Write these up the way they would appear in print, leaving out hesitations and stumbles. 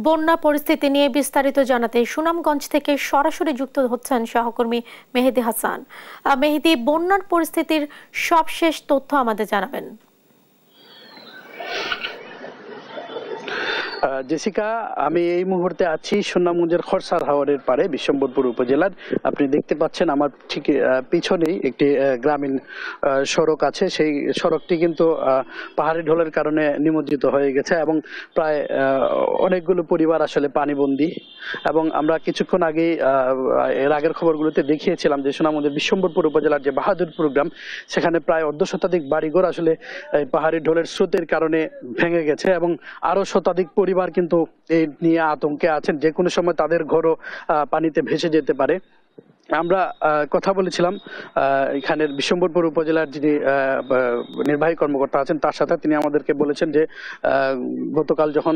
বন্যা পরিস্থিতি নিয়ে বিস্তারিত জানাতে সুনামগঞ্জ থেকে সরাসরি যুক্ত হচ্ছেন সহকর্মী মেহেদী হাসান। মেহেদী, বন্যার পরিস্থিতির সবশেষ তথ্য আমাদের জানাবেন। জেসিকা, আমি এই মুহূর্তে আছি সুনামগঞ্জের খরসার হাওরের পারে বিশ্বম্বরপুর উপজেলার। আপনি দেখতে পাচ্ছেন আমার ঠিক পিছনেই একটি গ্রামীণ সড়ক আছে। সেই সড়কটি কিন্তু পাহাড়ি ঢলের কারণে নিমজ্জিত হয়ে গেছে এবং প্রায় অনেকগুলো পরিবার আসলে পানিবন্দী। এবং আমরা কিছুক্ষণ আগেই এর আগের খবরগুলোতে দেখিয়েছিলাম যে সুনামগঞ্জের বিশ্বম্বরপুর উপজেলার যে বাহাদুরপুর গ্রাম, সেখানে প্রায় অর্ধশতাধিক বাড়িঘর আসলে পাহাড়ি ঢলের স্রোতের কারণে ভেঙে গেছে এবং আরো শতাধিক পরিবার কিন্তু এই নিয়ে আতঙ্কে আছেন, যে কোনো সময় তাদের ঘরও পানিতে ভেসে যেতে পারে। আমরা কথা বলেছিলাম এখানের বিশ্বম্বরপুর উপজেলার যিনি নির্বাহী কর্মকর্তা আছেন তার সাথে। তিনি আমাদেরকে বলেছেন যে গতকাল যখন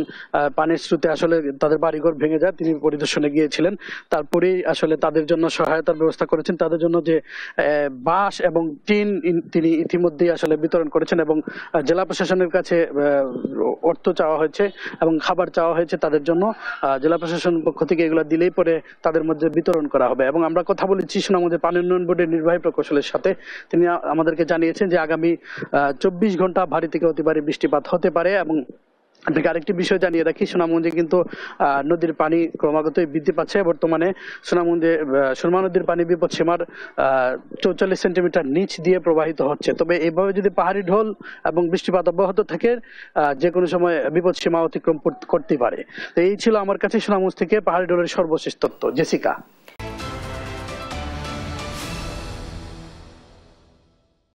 পানির স্রোতে আসলে তাদের বাড়িঘর ভেঙে যায়, তিনি পরিদর্শনে গিয়েছিলেন। তারপরেই আসলে তাদের জন্য সহায়তার ব্যবস্থা করেছেন। তাদের জন্য যে বাঁশ এবং টিন তিনি ইতিমধ্যেই আসলে বিতরণ করেছেন এবং জেলা প্রশাসনের কাছে অর্থ চাওয়া হয়েছে এবং খাবার চাওয়া হয়েছে তাদের জন্য। জেলা প্রশাসনের পক্ষ থেকে এগুলো দিলেই পরে তাদের মধ্যে বিতরণ করা হবে। এবং আমরা কথা বলেছি সুনামগঞ্জ পানি উন্নয়ন বোর্ডের নির্বাহী প্রকৌশলের সাথে। তিনি আমাদেরকে জানিয়েছেন যে আগামী 24 ঘন্টা ভারী থেকে অতি ভারী বৃষ্টিপাত হতে পারে। এবং আপনাকে আরেকটি বিষয় জানিয়ে রাখি, সুনামগঞ্জে কিন্তু নদীর পানি ক্রমাগতই বৃদ্ধি পাচ্ছে। বর্তমানে সুনামগঞ্জে সুরমা নদীর পানি বিপদ সীমার 44 সেন্টিমিটার নিচ দিয়ে প্রবাহিত হচ্ছে। তবে এইভাবে যদি পাহাড়ি ঢল এবং বৃষ্টিপাত অব্যাহত থাকে, যে কোনো সময় বিপদ সীমা অতিক্রম করতে পারে। তো এই ছিল আমার কাছে সুনামগঞ্জ থেকে পাহাড়ি ঢলের সর্বশেষ তথ্য। জেসিকা।